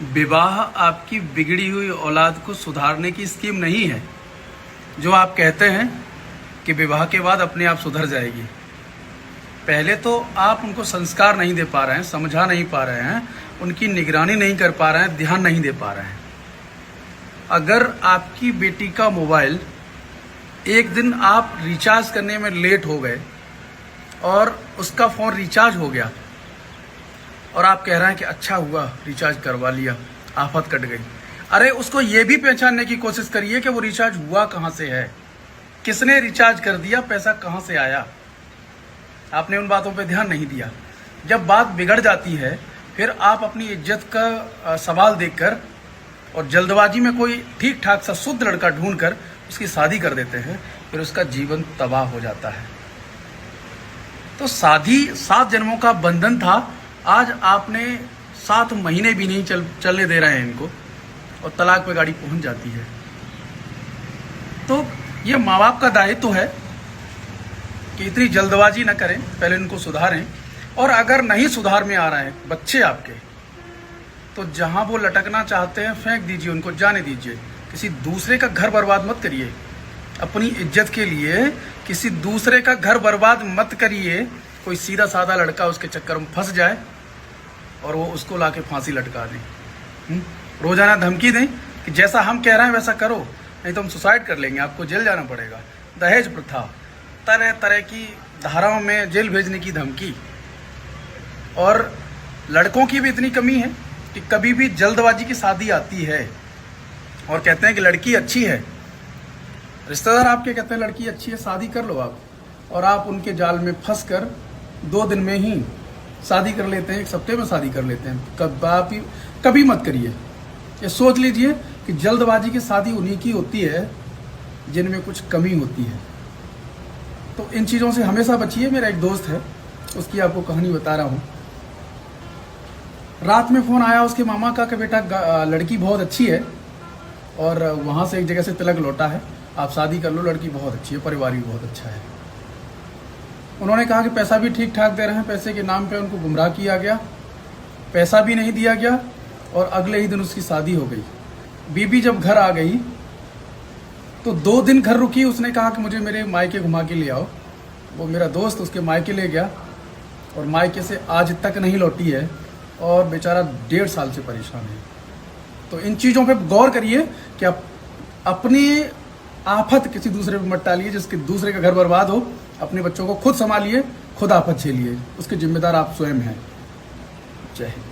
विवाह आपकी बिगड़ी हुई औलाद को सुधारने की स्कीम नहीं है जो आप कहते हैं कि विवाह के बाद अपने आप सुधर जाएगी। पहले तो आप उनको संस्कार नहीं दे पा रहे हैं, समझा नहीं पा रहे हैं, उनकी निगरानी नहीं कर पा रहे हैं, ध्यान नहीं दे पा रहे हैं। अगर आपकी बेटी का मोबाइल एक दिन आप रिचार्ज करने में लेट हो गए और उसका फ़ोन रिचार्ज हो गया और आप कह रहे हैं कि अच्छा हुआ रिचार्ज करवा लिया, आफत कट गई। अरे उसको ये भी पहचानने की कोशिश करिए कि वो रिचार्ज हुआ कहाँ से है, किसने रिचार्ज कर दिया, पैसा कहाँ से आया। आपने उन बातों पे ध्यान नहीं दिया। जब बात बिगड़ जाती है फिर आप अपनी इज्जत का सवाल देखकर और जल्दबाजी में कोई ठीक ठाक सा शुद्ध लड़का ढूंढकर उसकी शादी कर देते हैं, फिर उसका जीवन तबाह हो जाता है। तो शादी 7 जन्मों का बंधन था, आज आपने 7 महीने भी नहीं चलने दे रहे हैं इनको और तलाक पे गाड़ी पहुंच जाती है। तो ये माँ बाप का दायित्व है कि इतनी जल्दबाजी न करें, पहले इनको सुधारें। और अगर नहीं सुधार में आ रहे हैं बच्चे आपके, तो जहां वो लटकना चाहते हैं फेंक दीजिए, उनको जाने दीजिए। किसी दूसरे का घर बर्बाद मत करिए, अपनी इज्जत के लिए किसी दूसरे का घर बर्बाद मत करिए। कोई सीधा साधा लड़का उसके चक्कर में फंस जाए और वो उसको लाके फांसी लटका दें, रोजाना धमकी दें कि जैसा हम कह रहे हैं वैसा करो, नहीं तो हम सुसाइड कर लेंगे, आपको जेल जाना पड़ेगा। दहेज प्रथा, तरह तरह की धाराओं में जेल भेजने की धमकी। और लड़कों की भी इतनी कमी है कि कभी भी जल्दबाजी की शादी आती है और कहते हैं कि लड़की अच्छी है, रिश्तेदार आपके कहते हैं लड़की अच्छी है, शादी कर लो आप, और आप उनके जाल में फंस कर 2 दिन में ही शादी कर लेते हैं, 1 हफ्ते में शादी कर लेते हैं। कभी मत करिए। ये सोच लीजिए कि जल्दबाजी की शादी उन्हीं की होती है जिनमें कुछ कमी होती है। तो इन चीज़ों से हमेशा बचिए। मेरा एक दोस्त है, उसकी आपको कहानी बता रहा हूँ। रात में फ़ोन आया उसके मामा का कि बेटा लड़की बहुत अच्छी है और वहाँ से एक जगह से तिलक लौटा है, आप शादी कर लो, लड़की बहुत अच्छी है, परिवार भी बहुत अच्छा है। उन्होंने कहा कि पैसा भी ठीक ठाक दे रहे हैं, पैसे के नाम पे उनको गुमराह किया गया, पैसा भी नहीं दिया गया और अगले ही दिन उसकी शादी हो गई। बीबी जब घर आ गई तो 2 दिन घर रुकी, उसने कहा कि मुझे मेरे मायके घुमा के ले आओ। वो मेरा दोस्त उसके मायके ले गया और मायके से आज तक नहीं लौटी है और बेचारा 1.5 साल से परेशान है। तो इन चीज़ों पे गौर करिए कि आप अपनी आफत किसी दूसरे पे मत डालिए, जिसके दूसरे का घर बर्बाद हो। अपने बच्चों को खुद संभालिए, खुद आफत झेलिए, उसके जिम्मेदार आप स्वयं हैं। जय हिंद।